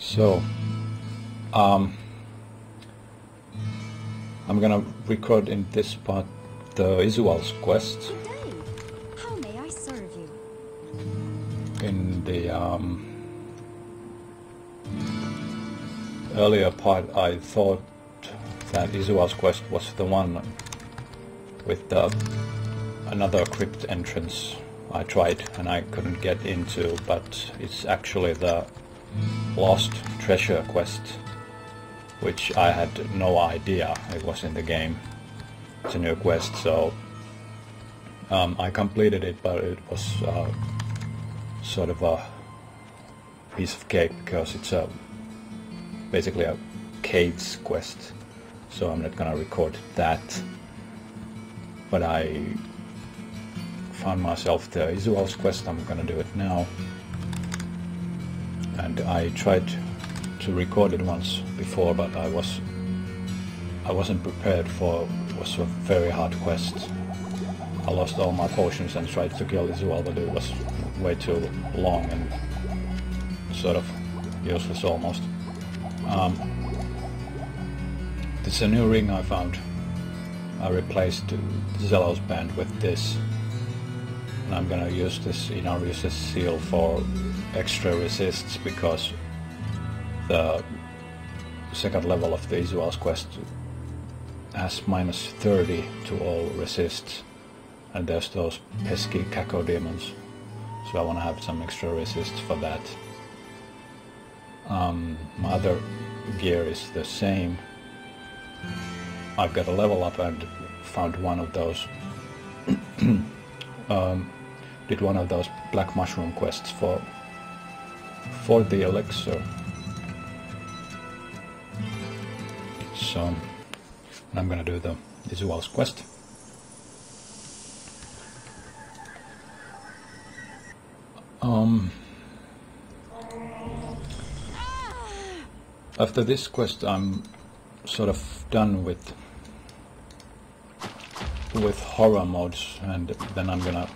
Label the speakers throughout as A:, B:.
A: So, I'm gonna record in this part the Isual's quest.
B: Good day. How may I serve you?
A: In the earlier part I thought that Isual's quest was the one with the another crypt entrance I tried and I couldn't get into, but it's actually the Lost Treasure quest, which I had no idea it was in the game. It's a new quest, so I completed it, but it was sort of a piece of cake because it's basically a caves quest, so I'm not gonna record that. But I found myself the Isual's quest. I'm gonna do it now. And I tried to record it once before, but I wasn't prepared for it. Was a very hard quest. I lost all my potions and tried to kill Isual, but it was way too long and sort of useless almost. This is a new ring I found. I replaced Zelo's band with this, and I'm gonna use this inner resist seal for extra resists, because the second level of the Isual's quest has -30 to all resists, and there's those pesky Caco demons, so I want to have some extra resists for that. My other gear is the same. I've got a level up and found one of those did one of those black mushroom quests for the elixir. So I'm gonna do the Isual's quest. After this quest I'm sort of done with horror modes, and then I'm gonna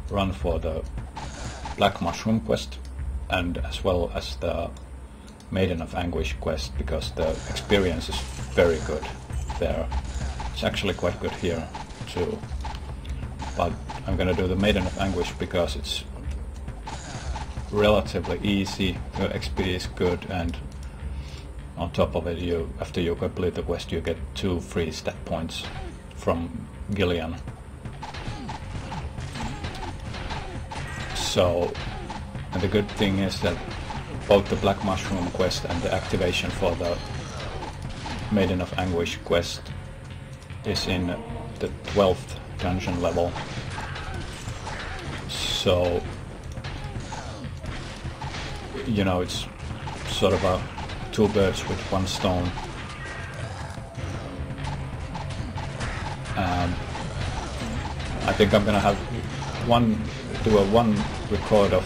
A: run for the black mushroom quest and as well as the Maiden of Anguish quest, because the experience is very good there. It's actually quite good here too, but I'm gonna do the Maiden of Anguish because it's relatively easy, the XP is good, and on top of it, after you complete the quest you get 2 free stat points from Gillian. So, and the good thing is that both the Black Mushroom quest and the activation for the Maiden of Anguish quest is in the 12th dungeon level. So, you know, it's sort of a 2 birds with 1 stone. I think I'm gonna have do a one record of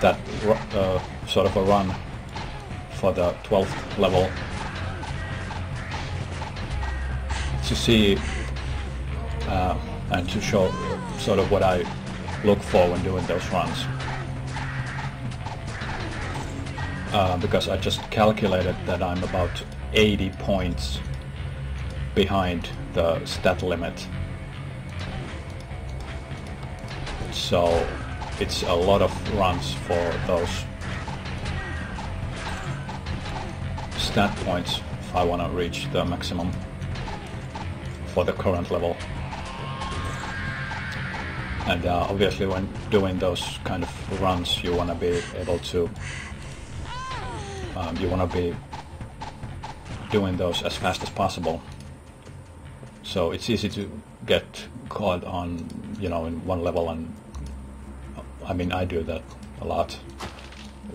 A: that sort of a run for the 12th level to see and to show sort of what I look for when doing those runs. Because I just calculated that I'm about 80 points behind the stat limit. So it's a lot of runs for those stat points if I want to reach the maximum for the current level. And obviously when doing those kind of runs you want to be able to you want to be doing those as fast as possible. So it's easy to get caught on, you know, in one level, and I mean I do that a lot.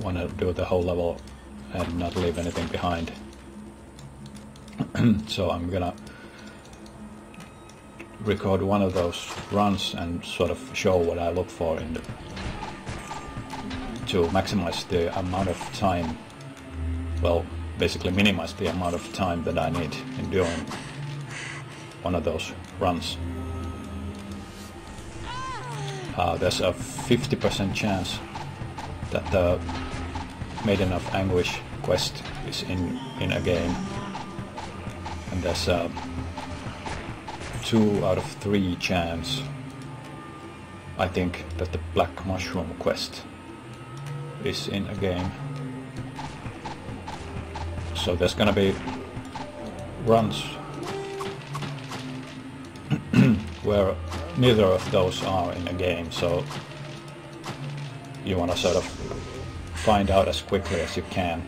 A: Want to do the whole level and not leave anything behind. So I'm gonna record one of those runs and sort of show what I look for in to maximize the amount of time, well, basically minimize the amount of time that I need in doing one of those runs. There's a 50% chance that the Maiden of Anguish quest is in a game, and there's a 2 out of 3 chance, I think, that the Black Mushroom quest is in a game. So there's gonna be runs where neither of those are in a game, so you want to sort of find out as quickly as you can.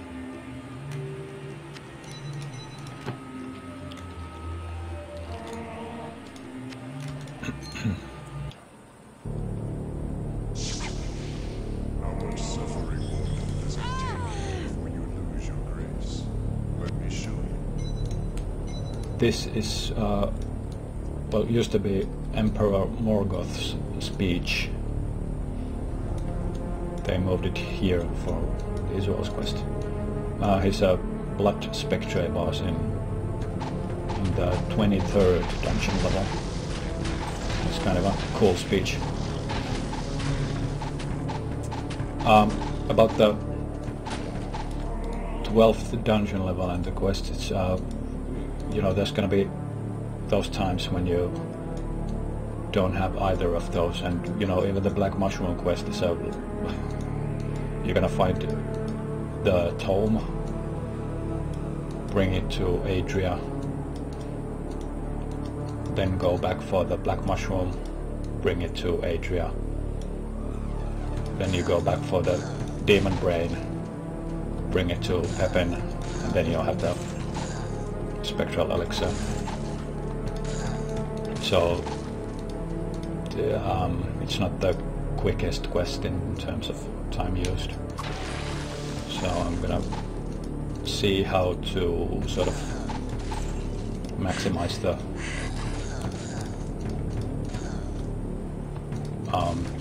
C: How much suffering does it take before you lose your grace? Let me show you.
A: This is, well, it used to be Emperor Morgoth's speech. They moved it here for Israel's quest. He's a Blood Spectre boss in the 23rd dungeon level. It's kind of a cool speech. About the 12th dungeon level and the quest, it's you know, there's gonna be those times when you don't have either of those, and you know, even the Black Mushroom quest is a you're gonna find the tome, bring it to Adria, then go back for the Black Mushroom, bring it to Adria, then you go back for the Demon Brain, bring it to Pepin, and then you'll have the Spectral Elixir. So it's not the quickest quest in terms of time used. So I'm gonna see how to sort of maximize the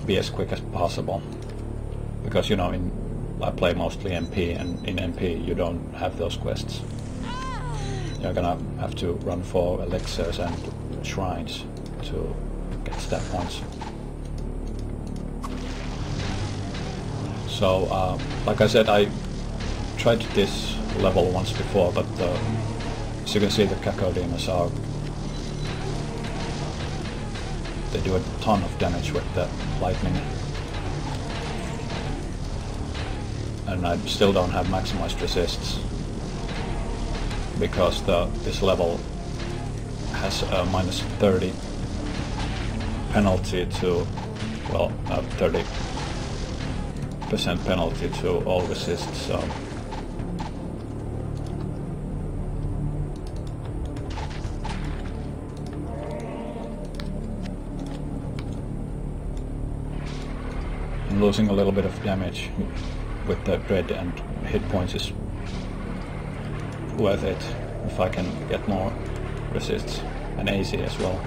A: be as quick as possible, because you know, I play mostly MP, and in MP you don't have those quests. You're gonna have to run for elixirs and shrines to get stat points. So, like I said, I tried this level once before, but as you can see, the Cacodemons are... they do a ton of damage with the lightning. And I still don't have maximized resists, because this level has a minus 30 penalty to, well, 30% penalty to all resists, so I'm losing a little bit of damage with the dread, and hit points is worth it if I can get more resists and AC as well.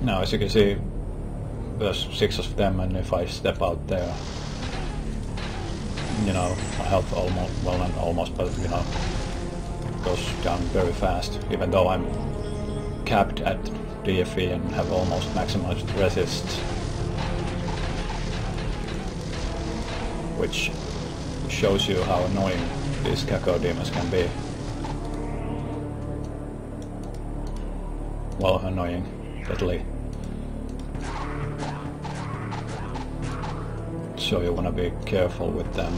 A: Now, as you can see, there's 6 of them, and if I step out there, you know, my health almost, well, not almost, but you know, goes down very fast, even though I'm capped at DFE and have almost maximized resists, which shows you how annoying these Cacodemons can be. Well, annoying, deadly. So you want to be careful with them.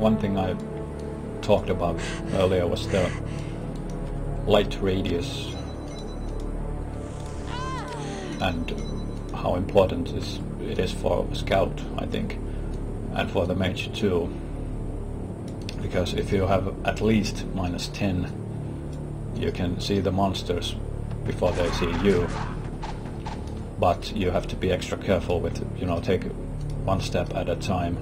A: one thing I talked about earlier was the light radius and how important it is for Scout, I think, and for the Mage too. Because if you have at least -10, you can see the monsters before they see you. But you have to be extra careful with, you know, take one step at a time.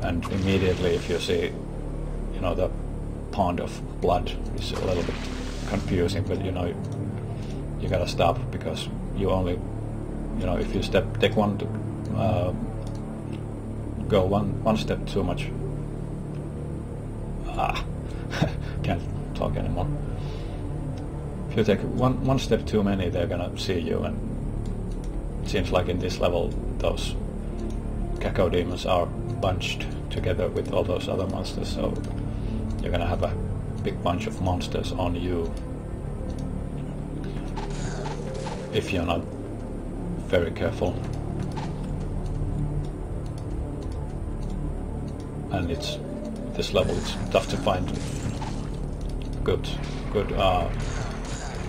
A: And immediately if you see, you know, the pond of blood is a little bit confusing, but you know, you gotta stop, because you only, you know, if you go one step too much. Can't talk anymore. If you take one step too many, they're gonna see you, and it seems like in this level those Cacao demons are bunched together with all those other monsters, so you're gonna have a big bunch of monsters on you if you're not very careful. And this level, it's tough to find good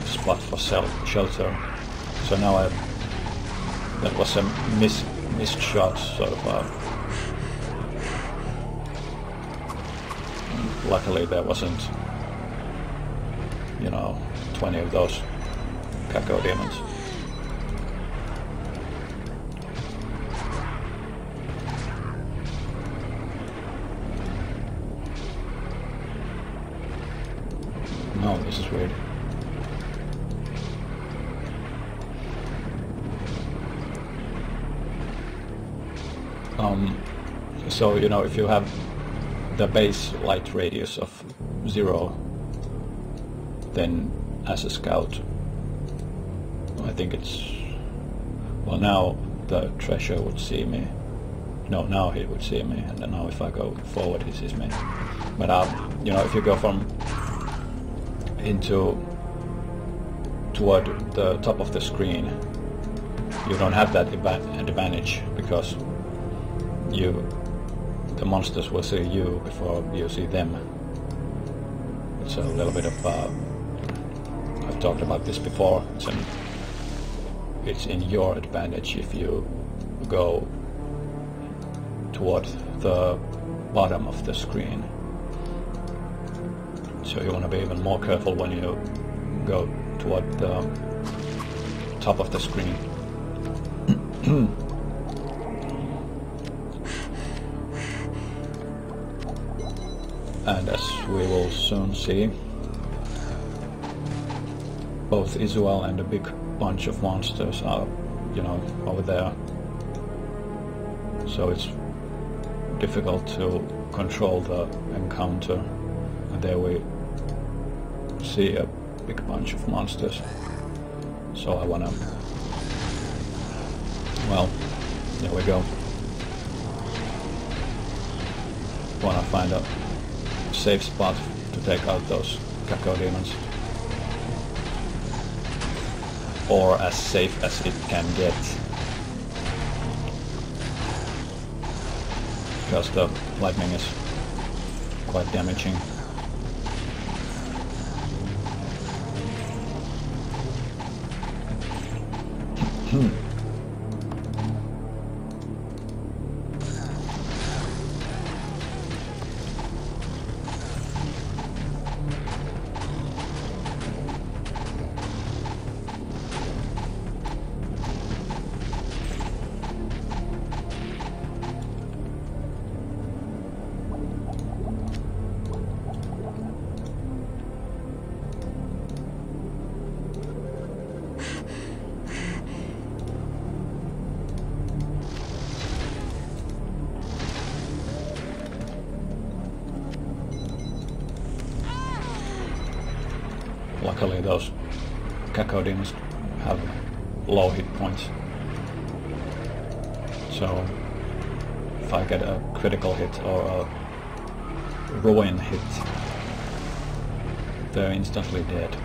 A: spot for shelter. So now that was a missed shot, sort of. Luckily there wasn't, you know, 20 of those Cacao demons. No, this is weird. So, you know, if you have the base light radius of 0, then as a Scout, I think it's... Well, now the treasure would see me. No, now he would see me, and then now if I go forward he sees me. But you know, if you go toward the top of the screen, you don't have that advantage, because the monsters will see you before you see them. It's a little bit of I've talked about this before. It's in your advantage if you go toward the bottom of the screen. So you want to be even more careful when you go toward the top of the screen. And as we will soon see, both Isuel and a big bunch of monsters are, you know, over there. So it's difficult to control the encounter. And there we see a big bunch of monsters. So I wanna... Well, there we go. Wanna find a safe spot to take out those Cacao demons. Or as safe as it can get. Because the lightning is quite damaging. Luckily those Cacao demons have low hit points. So if I get a critical hit or a ruin hit, they're instantly dead.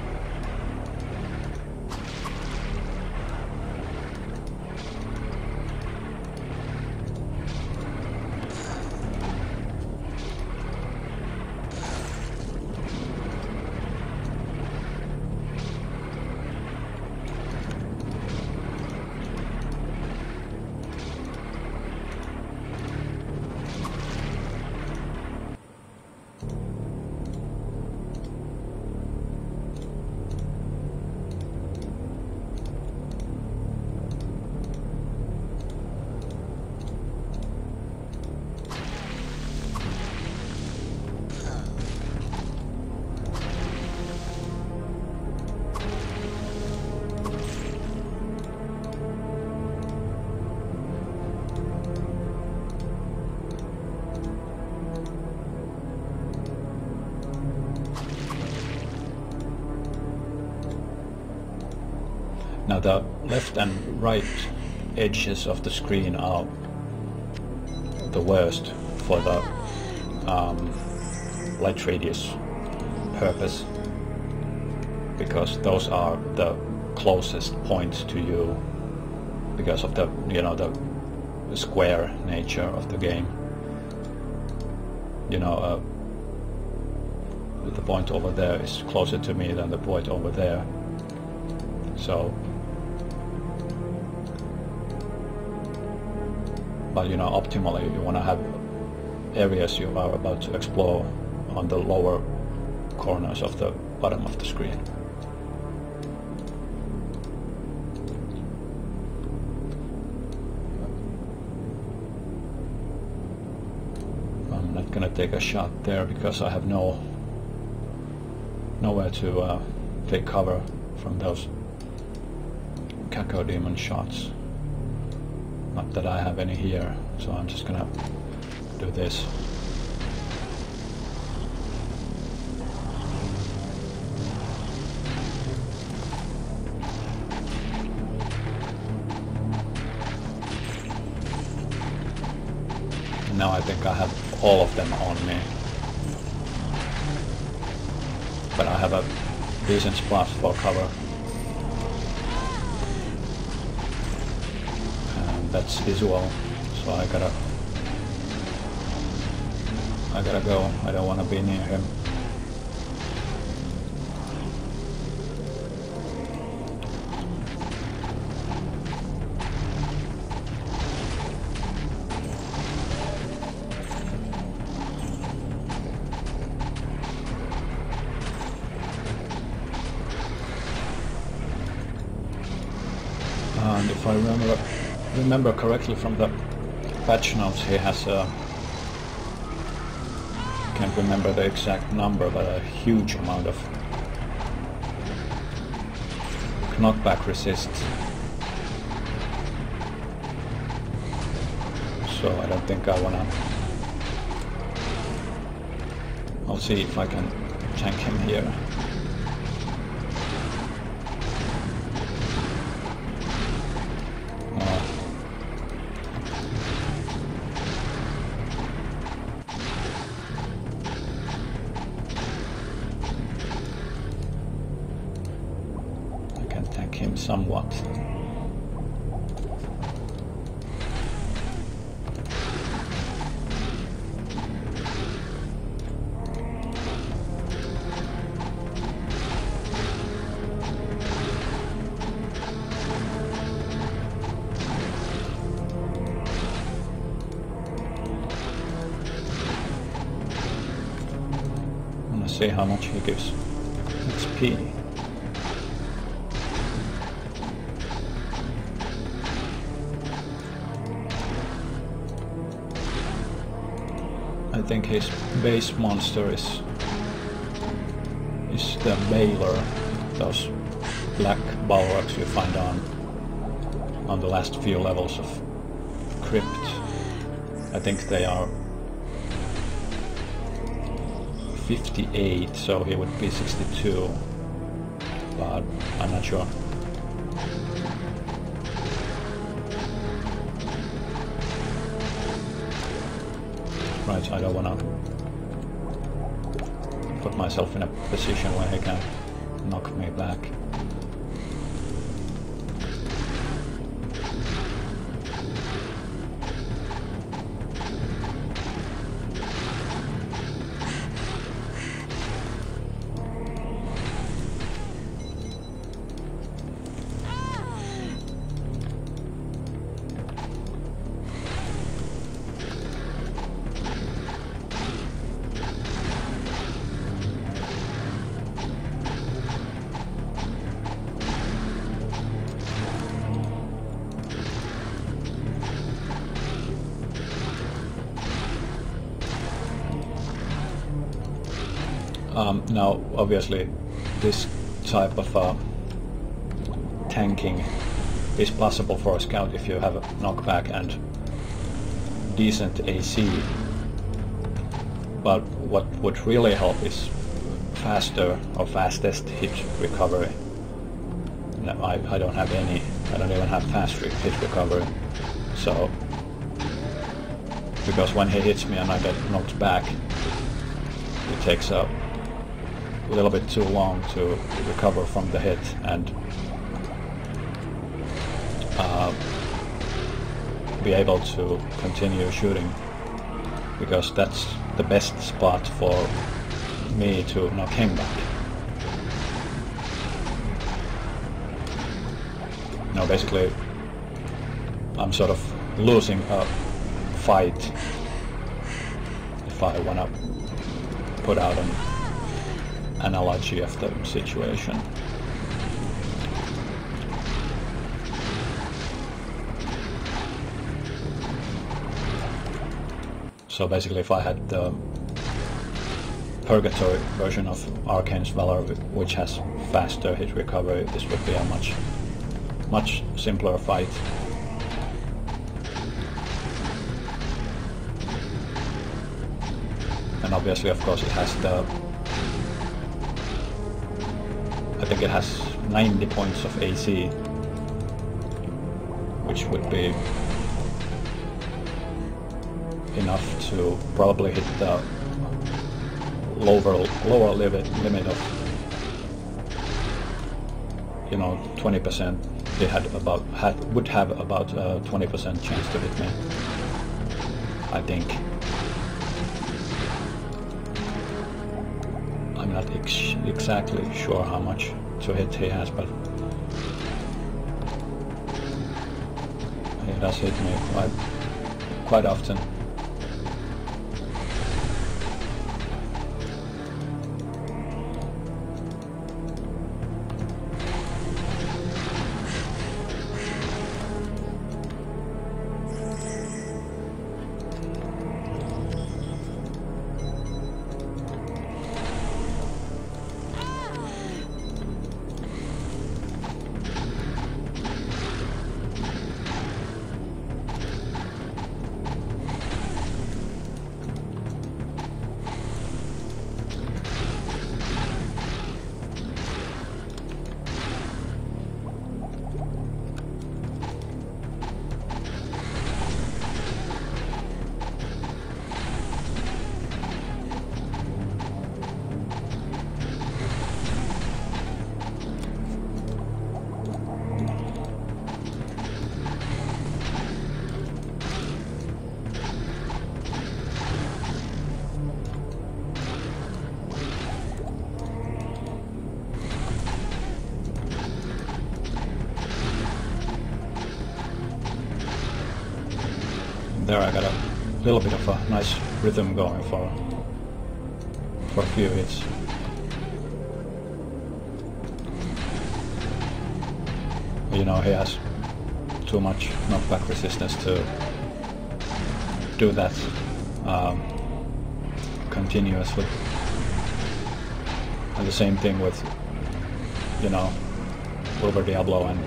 A: Now the left and right edges of the screen are the worst for the light radius purpose, because those are the closest points to you because of the, you know, the square nature of the game. You know, the point over there is closer to me than the point over there. So, but you know, optimally you want to have areas you are about to explore on the lower corners of the bottom of the screen. I'm not gonna take a shot there because I have nowhere to take cover from those cacodemon shots. Not that I have any here, so I'm just gonna do this. And now I think I have all of them on me. But I have a decent spot for cover. And that's visual, so I gotta go. I don't want to be near him. And if I remember correctly from the patch notes, he has a, can't remember the exact number, but a huge amount of knockback resist. So I don't think I wanna. I'll see if I can tank him here. Him somewhat. I want to see how much he gives XP. I think his base monster is the Baylor, those black bulwarks you find on the last few levels of Crypt. I think they are 58, so he would be 62, but I'm not sure. Right, I don't want to put myself in a position where he can knock me back. Now, obviously, this type of tanking is possible for a scout if you have a knockback and decent AC. But what would really help is faster or fastest hit recovery. No, I don't have any. I don't even have fast hit recovery. So, because when he hits me and I get knocked back, it takes a little bit too long to recover from the hit and be able to continue shooting, because that's the best spot for me to knock him back. Now basically I'm sort of losing a fight if I wanna put out an analogy of the situation. So basically if I had the Purgatory version of Arcane's Valor, which has faster hit recovery, this would be a much simpler fight. And obviously, of course, it has the... I think it has 90 points of AC, which would be enough to probably hit the lower limit of, you know, 20%. It would have about a 20% chance to hit me, I think. I'm not exactly sure how much to hit he has, but he does hit me quite often. There I got a little bit of a nice rhythm going for a few hits. You know, he has too much knockback resistance to do that continuously. And the same thing with, you know, over Diablo and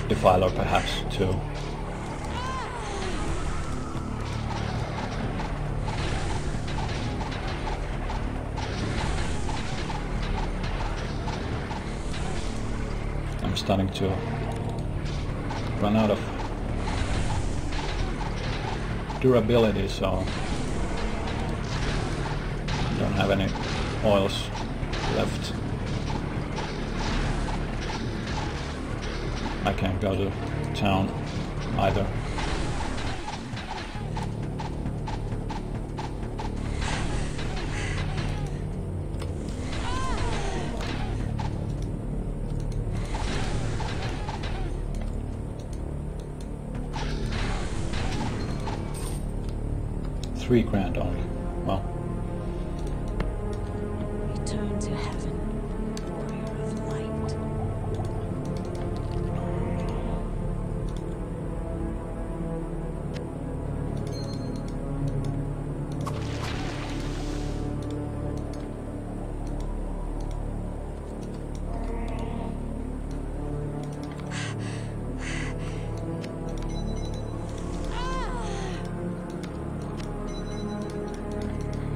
A: Defiler perhaps too. I'm starting to run out of durability, so I don't have any oils left. I can't go to town either. $3,000 only. Well.
B: Return to heaven, warrior of light.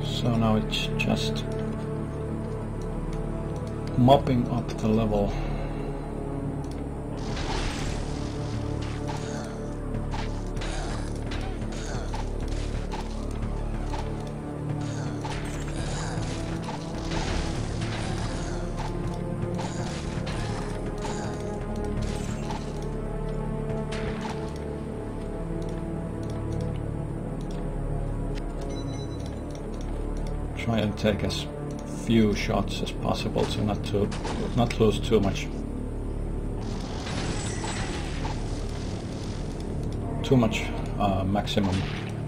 A: So now it's just mopping up the level. Try and take as few shots as possible to not lose too much maximum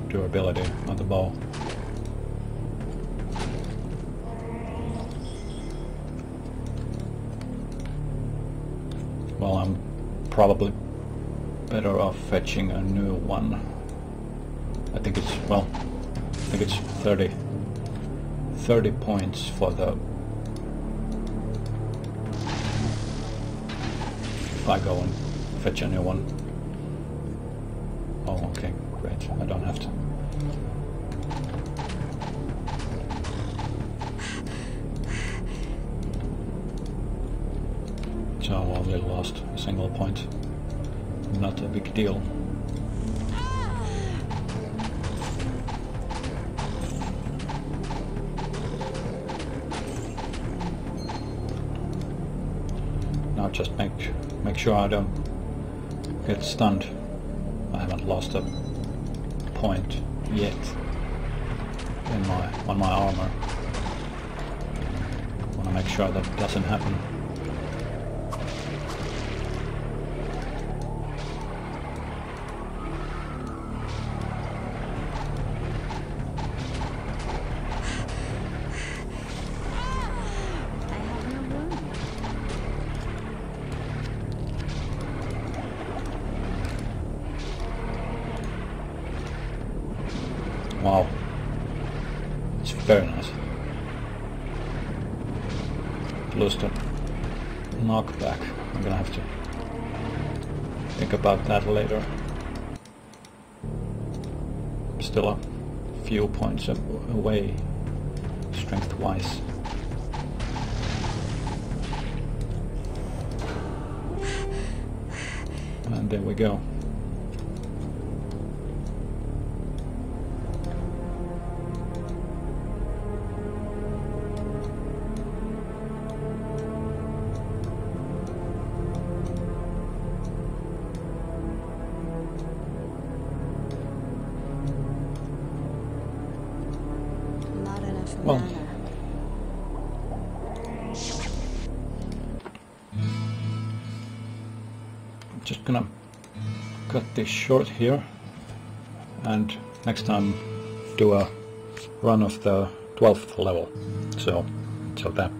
A: durability on the bow. Well, I'm probably better off fetching a new one. I think it's 30 points for the... if I go and fetch a new one. Oh, okay, great, I don't have to. So I only lost a single point. Not a big deal. Now just make sure I don't get stunned. I haven't lost a point yet on my armor. I want to make sure that doesn't happen. Wow, it's very nice. Lose the knockback. I'm gonna have to think about that later. Still a few points away, strength-wise. And there we go. Well, I'm just gonna cut this short here, and next time do a run of the 12th level. So that